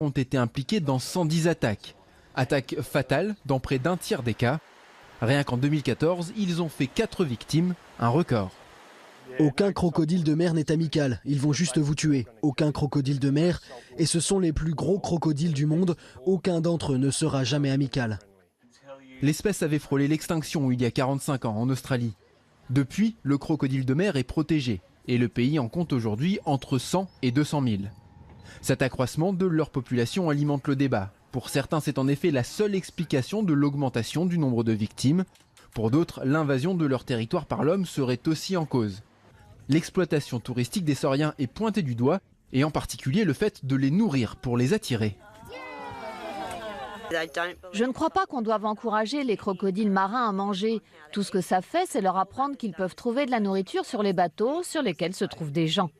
ont été impliqués dans 110 attaques. Attaques fatales dans près d'un tiers des cas. Rien qu'en 2014, ils ont fait 4 victimes, un record. Aucun crocodile de mer n'est amical, ils vont juste vous tuer. Aucun crocodile de mer, et ce sont les plus gros crocodiles du monde, aucun d'entre eux ne sera jamais amical. L'espèce avait frôlé l'extinction il y a 45 ans en Australie. Depuis, le crocodile de mer est protégé et le pays en compte aujourd'hui entre 100 et 200 000. Cet accroissement de leur population alimente le débat. Pour certains, c'est en effet la seule explication de l'augmentation du nombre de victimes. Pour d'autres, l'invasion de leur territoire par l'homme serait aussi en cause. L'exploitation touristique des sauriens est pointée du doigt, et en particulier le fait de les nourrir pour les attirer. Je ne crois pas qu'on doive encourager les crocodiles marins à manger. Tout ce que ça fait, c'est leur apprendre qu'ils peuvent trouver de la nourriture sur les bateaux sur lesquels se trouvent des gens.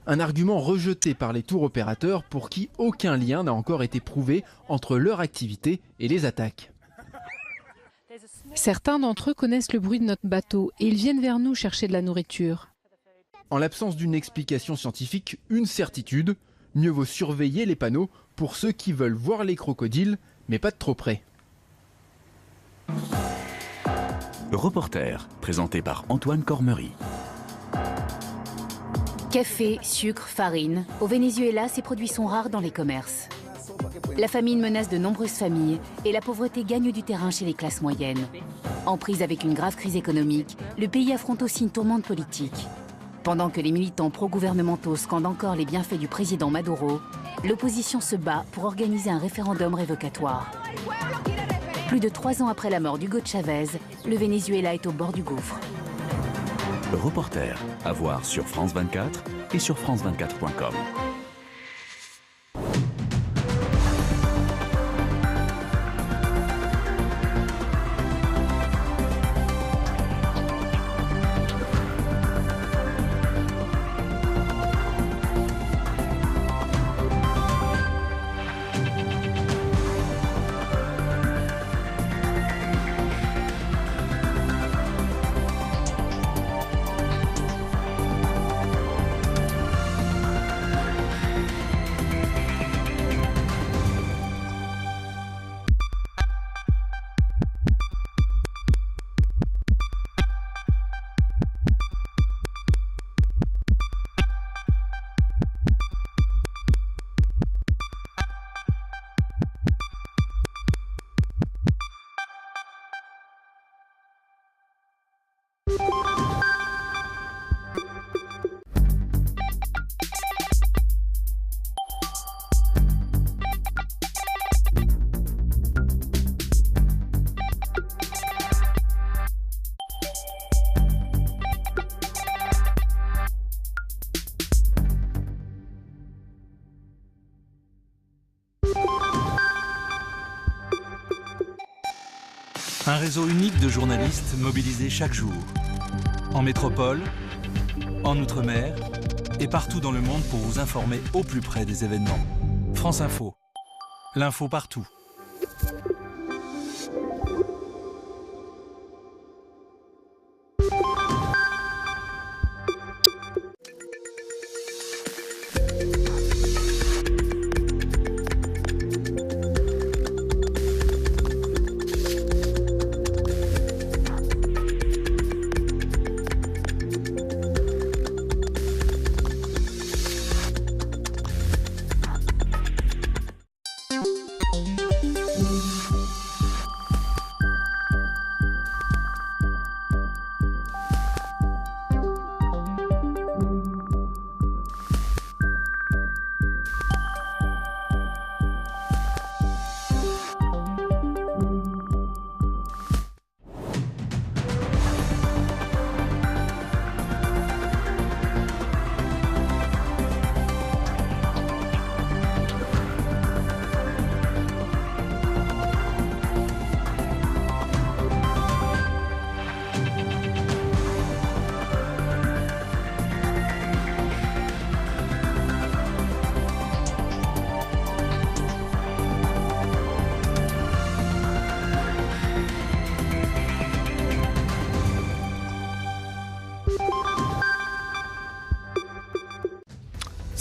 Un argument rejeté par les tours opérateurs pour qui aucun lien n'a encore été prouvé entre leur activité et les attaques. Certains d'entre eux connaissent le bruit de notre bateau et ils viennent vers nous chercher de la nourriture. En l'absence d'une explication scientifique, une certitude, mieux vaut surveiller les panneaux pour ceux qui veulent voir les crocodiles, mais pas de trop près. Reporter, présenté par Antoine Cormery. Café, sucre, farine. Au Venezuela, ces produits sont rares dans les commerces. La famine menace de nombreuses familles et la pauvreté gagne du terrain chez les classes moyennes. En prise avec une grave crise économique, le pays affronte aussi une tourmente politique. Pendant que les militants pro-gouvernementaux scandent encore les bienfaits du président Maduro, l'opposition se bat pour organiser un référendum révocatoire. Plus de 3 ans après la mort d'Hugo Chavez, le Venezuela est au bord du gouffre. Reporter, à voir sur France 24 et sur france24.com. Un réseau unique de journalistes mobilisés chaque jour, en métropole, en outre-mer et partout dans le monde pour vous informer au plus près des événements. France Info, l'info partout.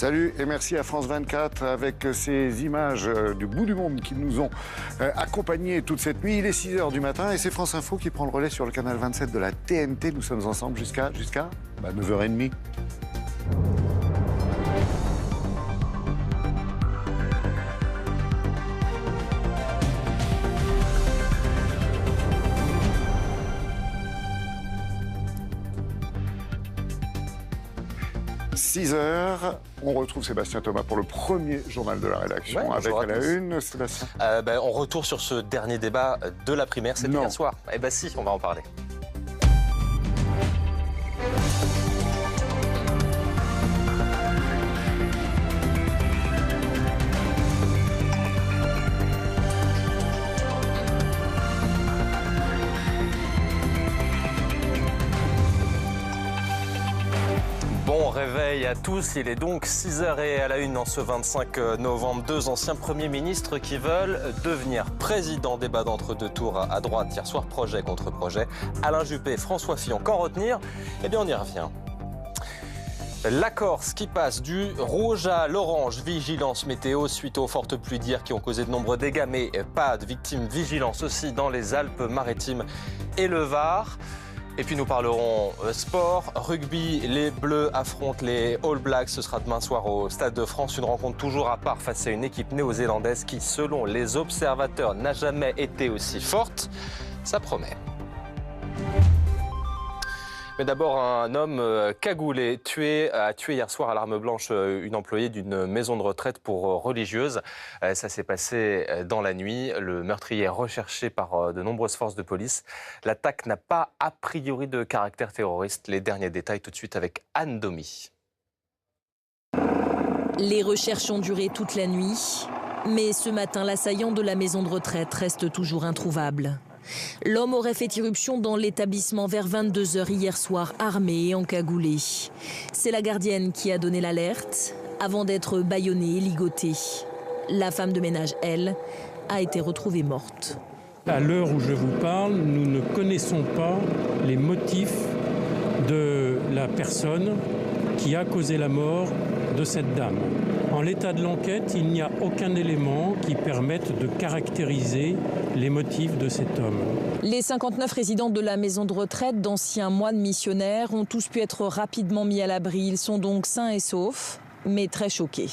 Salut et merci à France 24 avec ces images du bout du monde qui nous ont accompagnés toute cette nuit. Il est 6h du matin et c'est France Info qui prend le relais sur le canal 27 de la TNT. Nous sommes ensemble jusqu'à 9h30. « 6h, on retrouve Sébastien Thomas pour le premier journal de la rédaction. Ouais, avec à la une, Sébastien. On retourne sur ce dernier débat de la primaire, c'était hier soir. Eh bien si, on va en parler. Bon réveil à tous, il est donc 6h et à la une en ce 25 novembre. Deux anciens premiers ministres qui veulent devenir président. Débat d'entre deux tours à droite hier soir, projet contre projet. Alain Juppé, François Fillon, qu'en retenir? Eh bien on y revient. La Corse qui passe du rouge à l'orange, vigilance météo suite aux fortes pluies d'hier qui ont causé de nombreux dégâts, mais pas de victimes, vigilance aussi dans les Alpes-Maritimes et le Var. Et puis nous parlerons sport, rugby, les Bleus affrontent les All Blacks, ce sera demain soir au Stade de France, une rencontre toujours à part face à une équipe néo-zélandaise qui, selon les observateurs, n'a jamais été aussi forte, ça promet. Mais d'abord, un homme cagoulé a tué hier soir à l'arme blanche une employée d'une maison de retraite pour religieuses. Ça s'est passé dans la nuit. Le meurtrier est recherché par de nombreuses forces de police. L'attaque n'a pas a priori de caractère terroriste. Les derniers détails tout de suite avec Anne Domi. Les recherches ont duré toute la nuit. Mais ce matin, l'assaillant de la maison de retraite reste toujours introuvable. L'homme aurait fait irruption dans l'établissement vers 22h hier soir, armé et encagoulé. C'est la gardienne qui a donné l'alerte avant d'être bâillonnée et ligotée. La femme de ménage, elle, a été retrouvée morte. À l'heure où je vous parle, nous ne connaissons pas les motifs de la personne qui a causé la mort de cette dame. En l'état de l'enquête, il n'y a aucun élément qui permette de caractériser les motifs de cet homme. Les 59 résidents de la maison de retraite d'anciens moines missionnaires ont tous pu être rapidement mis à l'abri. Ils sont donc sains et saufs, mais très choqués.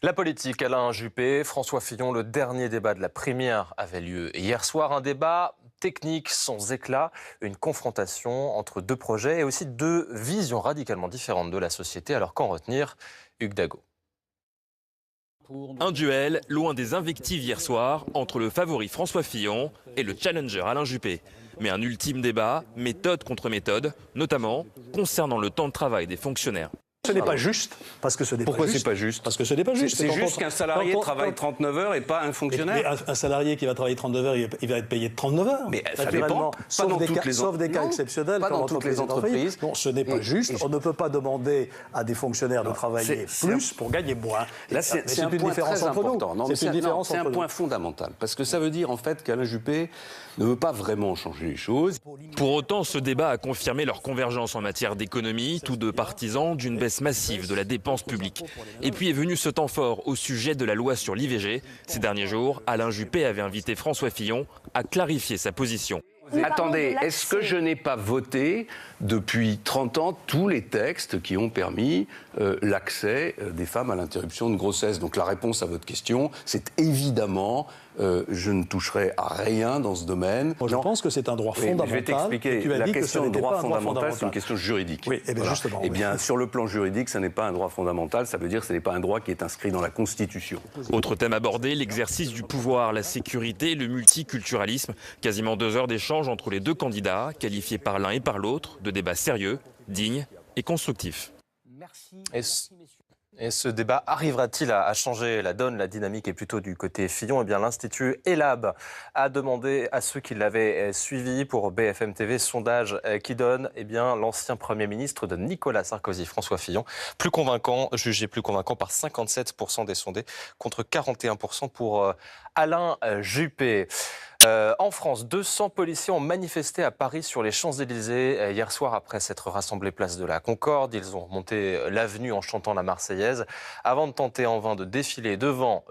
La politique, Alain Juppé, François Fillon, le dernier débat de la primaire avait lieu hier soir. Un débat technique sans éclat, une confrontation entre deux projets et aussi deux visions radicalement différentes de la société. Alors qu'en retenir, Hugues Dago. Un duel loin des invectives hier soir entre le favori François Fillon et le challenger Alain Juppé. Mais un ultime débat, méthode contre méthode, notamment concernant le temps de travail des fonctionnaires. Ce n'est pas juste, parce que ce n'est pas juste. Pourquoi c'est pas juste? Parce que ce n'est pas juste. C'est juste qu'un salarié travaille 39 heures et pas un fonctionnaire. Mais un salarié qui va travailler 39 heures, il va être payé 39 heures. Mais ça dépend. Sauf des cas exceptionnels. Pas dans toutes les entreprises. Non, ce n'est pas juste. On ne peut pas demander à des fonctionnaires de travailler plus pour gagner moins. Là, c'est un point très important. C'est un point fondamental. Parce que ça veut dire en fait qu'Alain Juppé ne veut pas vraiment changer les choses. Pour autant, ce débat a confirmé leur convergence en matière d'économie, tous deux partisans d'une baisse massive de la dépense publique. Et puis est venu ce temps fort au sujet de la loi sur l'IVG. Ces derniers jours, Alain Juppé avait invité François Fillon à clarifier sa position. Attendez, est-ce que je n'ai pas voté depuis 30 ans tous les textes qui ont permis l'accès des femmes à l'interruption de grossesse? Donc la réponse à votre question, c'est évidemment, je ne toucherai à rien dans ce domaine. Moi, je pense que c'est un droit fondamental. Je vais t'expliquer, la question de droit fondamental, c'est une question juridique. Oui, et bien voilà. justement. Eh bien, sur le plan juridique, ça n'est pas un droit fondamental, ça veut dire que ce n'est pas un droit qui est inscrit dans la Constitution. Autre thème abordé, l'exercice du pouvoir, la sécurité, le multiculturalisme. Quasiment 2 heures d'échange entre les deux candidats, qualifiés par l'un et par l'autre de débats sérieux, dignes et constructifs. Et ce débat arrivera-t-il à changer la donne? La dynamique est plutôt du côté Fillon. Eh bien, l'Institut ELAB a demandé à ceux qui l'avaient suivi pour BFM TV, sondage qui donne l'ancien Premier ministre de Nicolas Sarkozy, François Fillon, jugé plus convaincant par 57% des sondés contre 41% pour Alain Juppé. En France, 200 policiers ont manifesté à Paris sur les Champs-Élysées hier soir après s'être rassemblés place de la Concorde. Ils ont remonté l'avenue en chantant la Marseillaise avant de tenter en vain de défiler devant